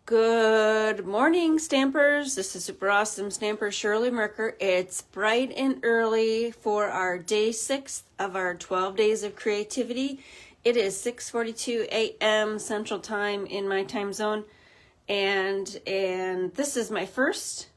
Good morning, Stampers. This is super awesome Stamper Shirley Merker. It's bright and early for our day 6 of our 12 days of creativity. It is 6:42 a.m. Central Time in my time zone, and this is my first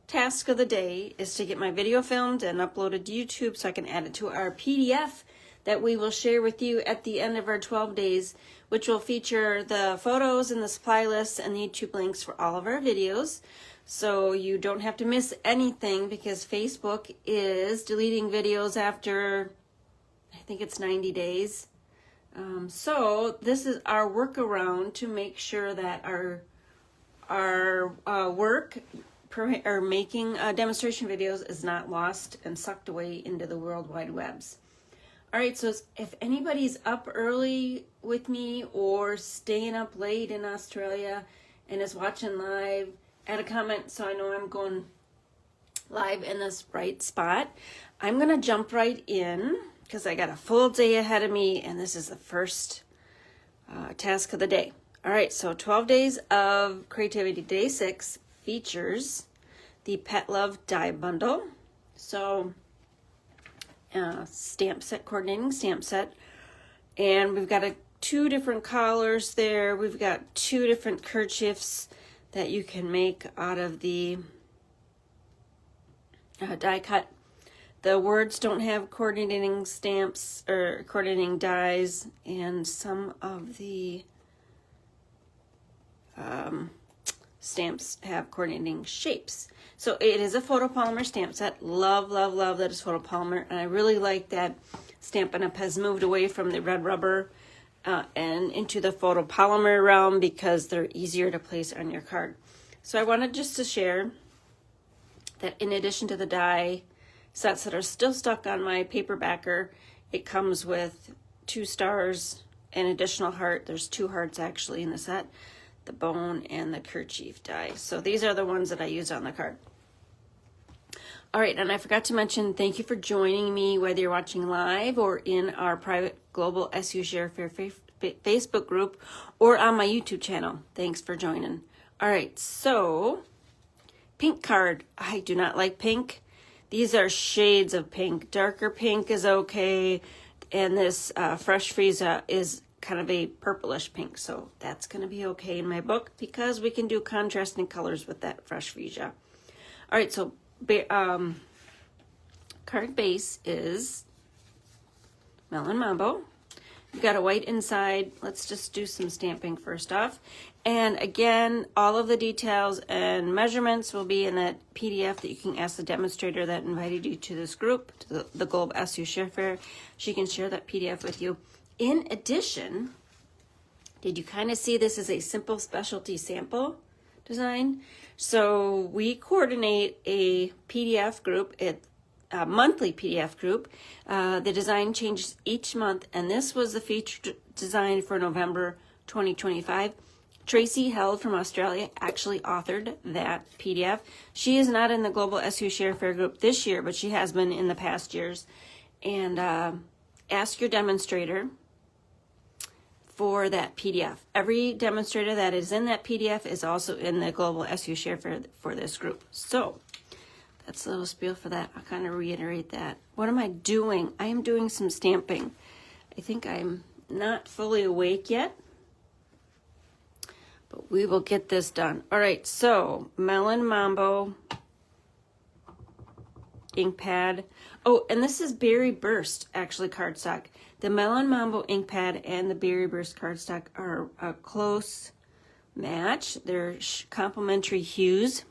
task of the day is to get my video filmed and uploaded to YouTube so I can add it to our PDF that we will share with you at the end of our 12 days, which will feature the photos and the supply lists and the YouTube links for all of our videos. So you don't have to miss anything because Facebook is deleting videos after, I think it's 90 days. So this is our workaround to make sure that our work or making demonstration videos is not lost and sucked away into the World Wide Webs. All right, so if anybody's up early with me or staying up late in Australia and is watching live, add a comment so I know I'm going live in this right spot. I'm going to jump right in because I got a full day ahead of me, and this is the first task of the day. All right, so 12 days of creativity. Day 6 features the Pet Love Die Bundle. So stamp set, coordinating stamp set, and we've got two different collars there. We've got 2 different kerchiefs that you can make out of the die cut. The words don't have coordinating stamps or coordinating dies, and some of the stamps have coordinating shapes. So it is a photopolymer stamp set. Love, love, love that it's photopolymer. And I really like that Stampin' Up! Has moved away from the red rubber and into the photopolymer realm because they're easier to place on your card. So I wanted just to share that in addition to the die sets that are still stuck on my paper backer, it comes with 2 stars, an additional heart. There's 2 hearts actually in the set. The bone and the kerchief die. So these are the ones that I use on the card. All right, and I forgot to mention, thank you for joining me, whether you're watching live or in our private global SU Share Fair Facebook group or on my YouTube channel. Thanks for joining. All right, so pink card. I do not like pink. These are shades of pink. Darker pink is okay, and this Fresh Frieza is kind of a purplish pink, so that's going to be okay in my book because we can do contrasting colors with that Fresh Frieza. All right, so card base is Melon Mambo. You've got a white inside. Let's just do some stamping first off. And again, all of the details and measurements will be in that PDF that you can ask the demonstrator that invited you to this group, to the Globe SU Share Fair. She can share that PDF with you. In addition, did you kind of see this as a simple specialty sample design? So we coordinate a PDF group, a monthly PDF group. The design changes each month, and this was the featured design for November 2025. Tracy Held from Australia actually authored that PDF. She is not in the Global SU Share Fair group this year, but she has been in the past years. And ask your demonstrator for that PDF. Every demonstrator that is in that PDF is also in the Global SU Share Fair for this group. So that's a little spiel for that. I'll kind of reiterate that. What am I doing? I am doing some stamping. I think I'm not fully awake yet, but we will get this done. All right, so Melon Mambo ink pad. Oh, and this is Berry Burst, actually, cardstock. The Melon Mambo ink pad and the Berry Burst cardstock are a close match. They're complementary hues.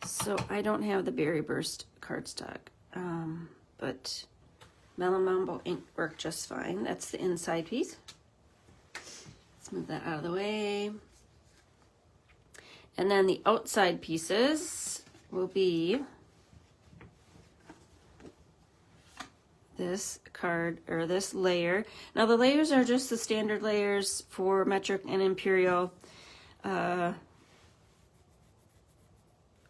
So I don't have the Berry Burst cardstock, but Melon Mambo ink worked just fine. That's the inside piece. Let's move that out of the way. And then the outside pieces will be this card or this layer. Now the layers are just the standard layers for metric and imperial, and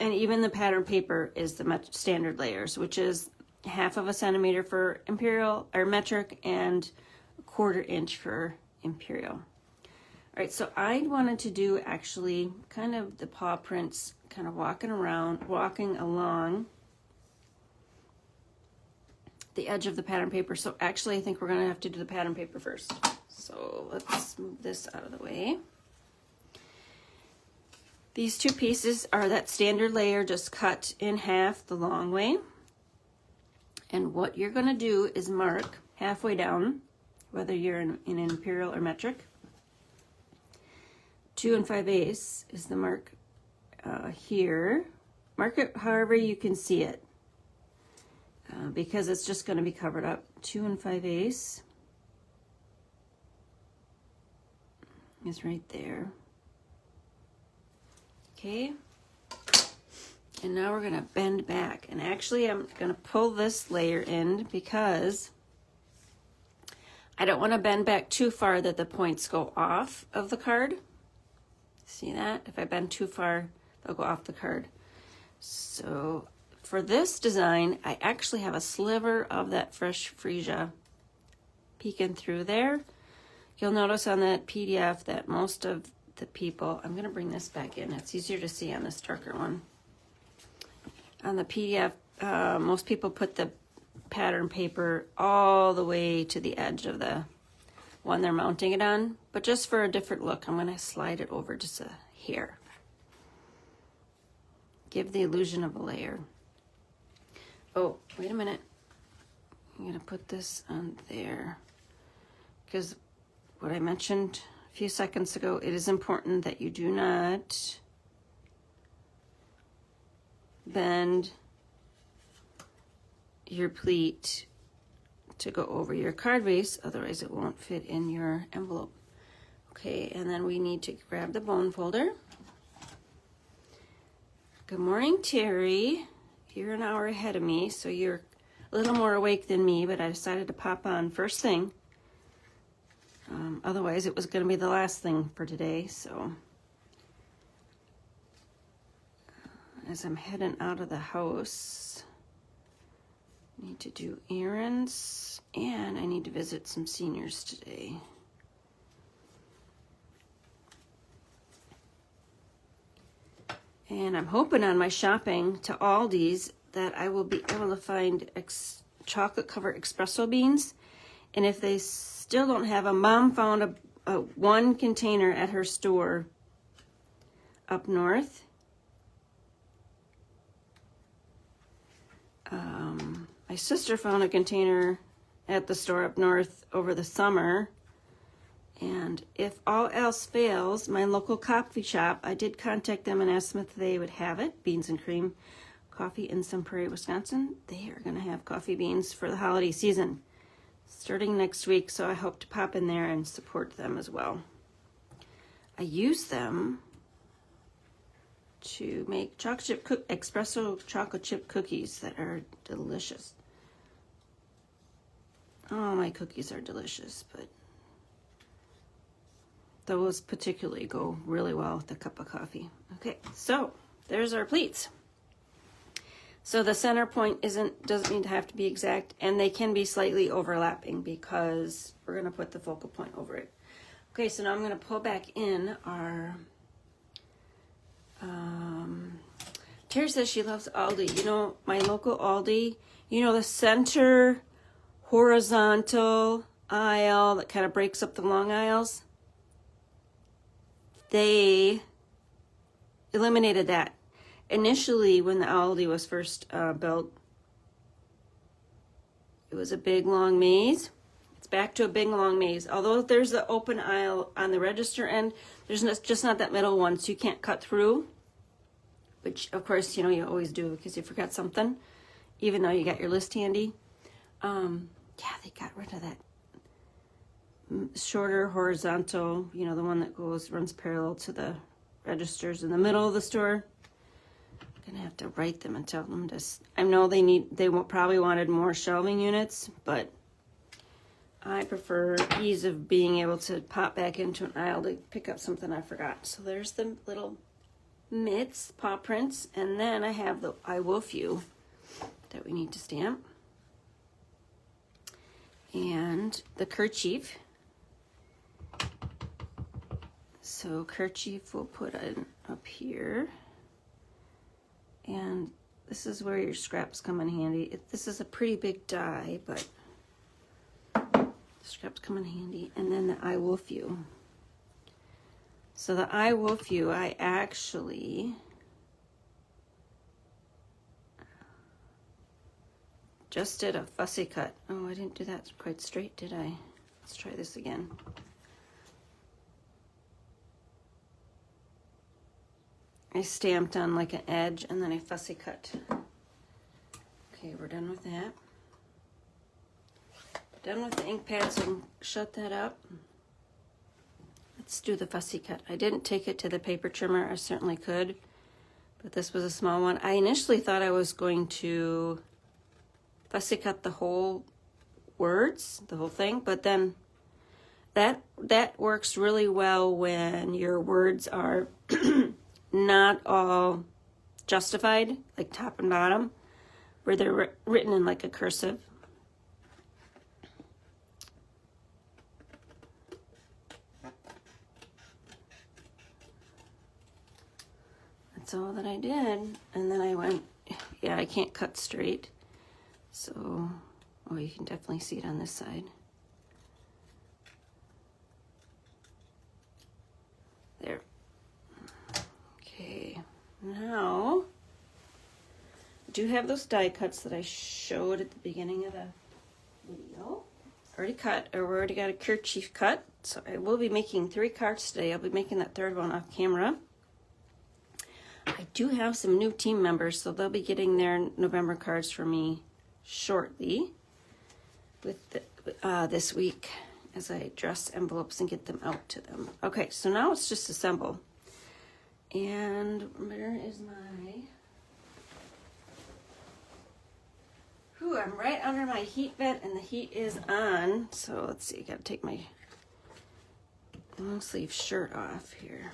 even the pattern paper is the standard layers, which is 1/2 centimeter for imperial or metric and 1/4 inch for imperial. All right, so I wanted to do actually kind of the paw prints, kind of walking along the edge of the pattern paper. So actually I think we're gonna have to do the pattern paper first. So let's move this out of the way. These two pieces are that standard layer, just cut in half the long way. And what you're gonna do is mark halfway down, whether you're in imperial or metric. 2 5/8 is the mark here. Mark it however you can see it, because it's just going to be covered up. 2 5/8 is right there. Okay. And now we're going to bend back. And actually I'm going to pull this layer in because I don't want to bend back too far that the points go off of the card. See that? If I bend too far, they'll go off the card. So for this design, I actually have a sliver of that fresh freesia peeking through there. You'll notice on that PDF that most of the people, I'm gonna bring this back in. It's easier to see on this darker one. On the PDF, most people put the pattern paper all the way to the edge of the one they're mounting it on, but just for a different look, I'm going to slide it over just here. Give the illusion of a layer. Oh, wait a minute. I'm going to put this on there because what I mentioned a few seconds ago, it is important that you do not bend your pleat to go over your card base, otherwise it won't fit in your envelope. Okay, and then we need to grab the bone folder. Good morning, Terry. You're an hour ahead of me, so you're a little more awake than me, but I decided to pop on first thing. Otherwise it was going to be the last thing for today, so as I'm heading out of the house, need to do errands, and I need to visit some seniors today. And I'm hoping on my shopping to Aldi's that I will be able to find chocolate covered espresso beans. And if they still don't have them, Mom found a one container at her store up north. My sister found a container at the store up north over the summer. And if all else fails, my local coffee shop, I did contact them and asked them if they would have it. Beans and Cream Coffee in Sun Prairie, Wisconsin. They are going to have coffee beans for the holiday season starting next week, so I hope to pop in there and support them as well. I use them to make espresso chocolate chip cookies that are delicious. Oh, my cookies are delicious, but those particularly go really well with a cup of coffee. Okay, so there's our pleats. So the center point doesn't need to have to be exact, and they can be slightly overlapping because we're going to put the focal point over it. Okay, so now I'm going to pull back in our Terry says she loves Aldi. You know, my local Aldi, you know, the center horizontal aisle that kind of breaks up the long aisles? They eliminated that. Initially, when the Aldi was first built, it was a big long maze. It's back to a big long maze. Although there's the open aisle on the register end, there's just not that middle one, so you can't cut through. Which, of course, you know, you always do because you forgot something, even though you got your list handy. Yeah, they got rid of that shorter horizontal, you know, the one that runs parallel to the registers in the middle of the store. I'm gonna have to write them and tell them to. I know they probably wanted more shelving units, but I prefer ease of being able to pop back into an aisle to pick up something I forgot. So there's the little mitts, paw prints, and then I have the I Wolf You that we need to stamp. And the kerchief. So kerchief we'll put in up here. And this is where your scraps come in handy. This is a pretty big die, but scraps come in handy. And then the jeLPNoU2V5i0samQsqKJzCekEVuyAhYFV2Wq. So the jeLPNoU2V5i0samQsqKJzCekEVuyAhYFV2Wq, I actually just did a fussy cut. Oh, I didn't do that quite straight, did I? Let's try this again. I stamped on like an edge and then I fussy cut. Okay, we're done with that. Done with the ink pad, so I can shut that up. Let's do the fussy cut. I didn't take it to the paper trimmer. I certainly could, but this was a small one. I initially thought I was going to fussy cut the whole words, the whole thing, but then that works really well when your words are not all justified, like top and bottom, where they're written in like a cursive. That's all that I did. And then I went, yeah, I can't cut straight. So, oh, you can definitely see it on this side. There. Okay, now, I do have those die cuts that I showed at the beginning of the video. Already cut, or we already got a kerchief cut. So I will be making 3 cards today. I'll be making that third one off camera. I do have some new team members, so they'll be getting their November cards from me shortly with this week as I dress envelopes and get them out to them. Okay, so now it's just assemble. And where is my... Whew, I'm right under my heat vent and the heat is on. So let's see, I gotta take my long sleeve shirt off here.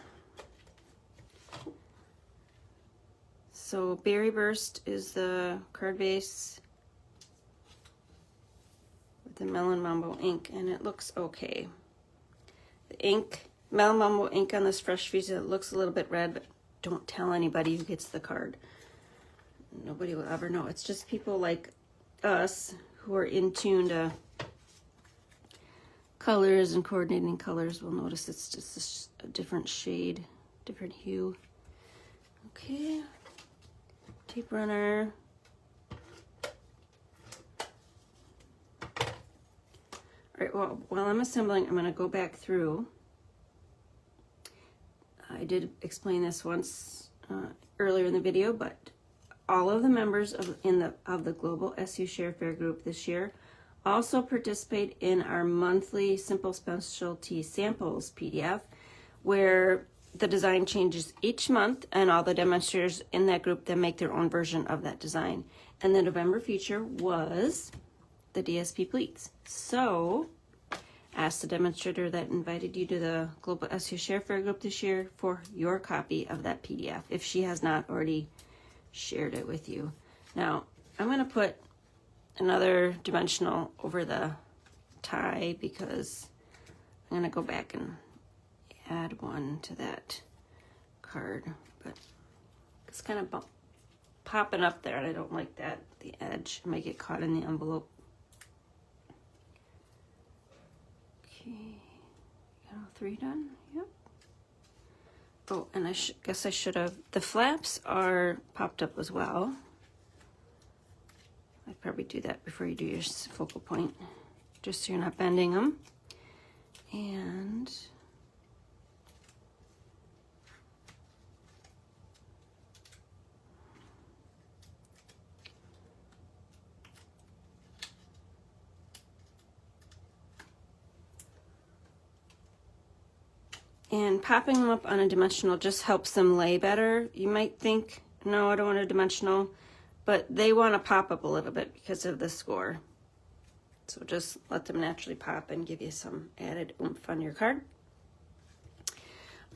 So Berry Burst is the card base with the Melon Mambo ink, and it looks okay. The ink, Melon Mambo ink on this Fresh Visa, it looks a little bit red, but don't tell anybody who gets the card. Nobody will ever know. It's just people like us who are in tune to colors and coordinating colors will notice it's just a different shade, different hue. Okay. Tape runner. All right, well, while I'm assembling, I'm going to go back through. I did explain this once earlier in the video, but all of the members of the Global SU Share Fair group this year also participate in our monthly Simple Specialty Samples PDF, where the design changes each month, and all the demonstrators in that group then make their own version of that design. And the November feature was the DSP pleats. So ask the demonstrator that invited you to the Global SU Share Fair group this year for your copy of that PDF, if she has not already shared it with you. Now, I'm going to put another dimensional over the tie because I'm going to go back and add one to that card, but it's kind of popping up there and I don't like that. The edge might get caught in the envelope. Okay, got all 3 done. Yep. Oh, and I guess I should have, the flaps are popped up as well. I'd probably do that before you do your focal point, just so you're not bending them. And popping them up on a dimensional just helps them lay better. You might think, no, I don't want a dimensional, but they want to pop up a little bit because of the score. So just let them naturally pop and give you some added oomph on your card.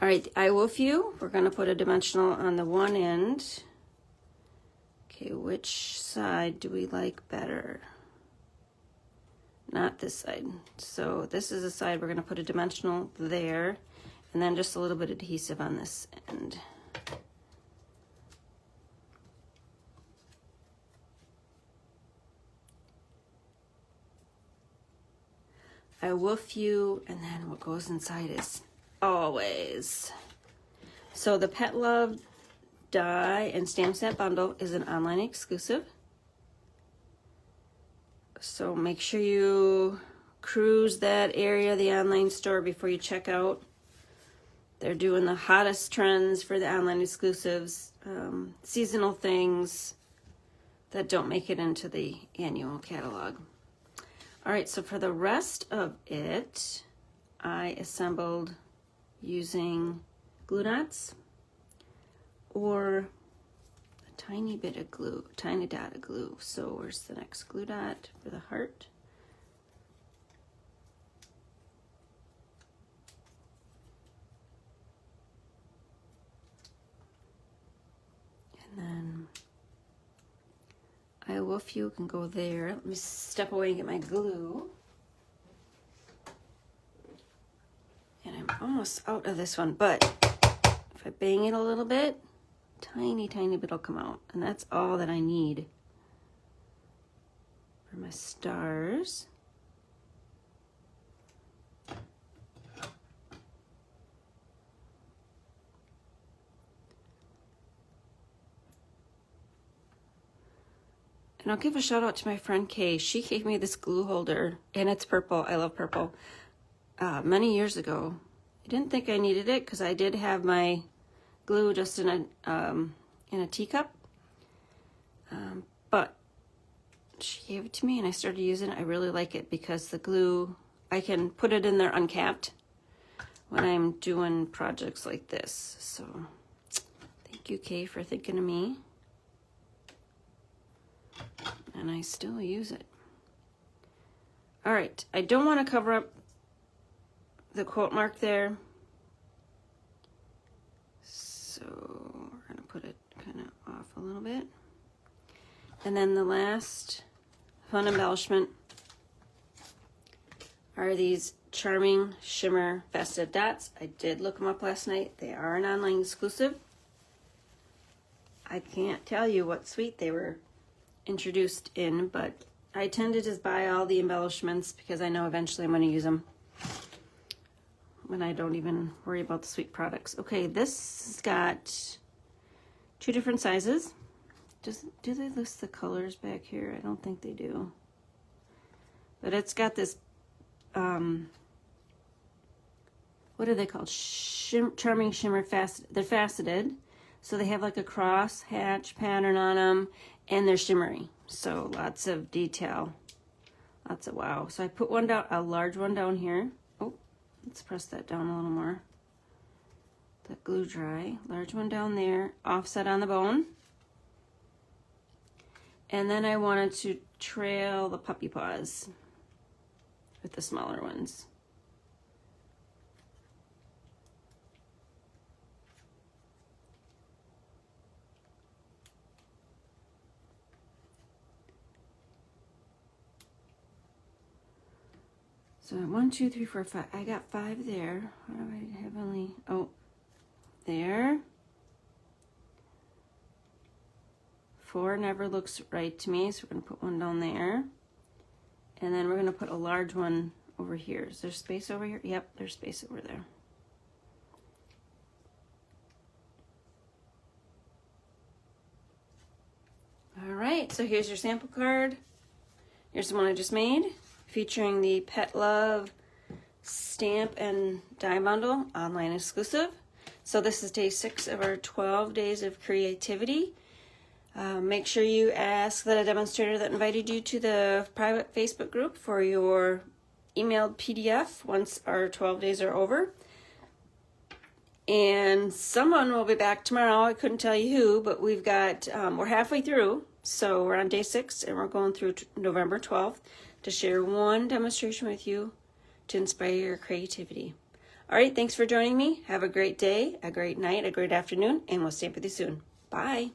All right, the jeLPNoU2V5i0samQsqKJzCekEVuyAhYFV2Wq, we're going to put a dimensional on the one end. Okay, which side do we like better? Not this side. So this is the side we're going to put a dimensional there. and then just a little bit of adhesive on this end. I woof you, and then what goes inside is always. So the Pet Love die and stamp set bundle is an online exclusive. So make sure you cruise that area of the online store before you check out. They're doing the hottest trends for the online exclusives, seasonal things that don't make it into the annual catalog. All right, so for the rest of it, I assembled using glue dots or a tiny bit of glue, tiny dot of glue. So where's the next glue dot for the heart? And then I woof you can go there. Let me step away and get my glue. And I'm almost out of this one, but if I bang it a little bit, tiny bit will come out. And that's all that I need for my stars. And I'll give a shout out to my friend Kay. She gave me this glue holder, and it's purple. I love purple. Many years ago. I didn't think I needed it because I did have my glue just in a teacup. But she gave it to me, and I started using it. I really like it because the glue, I can put it in there uncapped when I'm doing projects like this. So thank you, Kay, for thinking of me. And I still use it. All right, I don't want to cover up the quote mark there. So we're gonna put it kind of off a little bit. And then the last fun embellishment are these charming shimmer faceted dots. I did look them up last night. They are an online exclusive. I can't tell you what suite they were introduced in, but I tend to just buy all the embellishments because I know eventually I'm going to use them when I don't even worry about the sweet products. Okay, this has got 2 different sizes. Do they list the colors back here? I don't think they do. But it's got this, what are they called? Charming shimmer faceted. They're faceted. So they have like a cross hatch pattern on them, and they're shimmery. So lots of detail, lots of wow. So I put one down, a large one down here. Oh, let's press that down a little more. Let glue dry. Large one down there, offset on the bone. And then I wanted to trail the puppy paws with the smaller ones. So 1, 2, 3, 4, 5. I got 5 there. Why do I have only? Oh, there. 4 never looks right to me, so we're gonna put one down there. And then we're gonna put a large one over here. Is there space over here? Yep, there's space over there. All right, so here's your sample card. Here's the one I just made, featuring the Pet Love stamp and die bundle, online exclusive. So this is day 6 of our 12 days of creativity. Make sure you ask that a demonstrator that invited you to the private Facebook group for your emailed PDF once our 12 days are over. And someone will be back tomorrow. I couldn't tell you who, but we've got, we're halfway through. So we're on day 6 and we're going through November 12th to share one demonstration with you to inspire your creativity. All right, thanks for joining me. Have a great day, a great night, a great afternoon, and we'll stamp with you soon. Bye.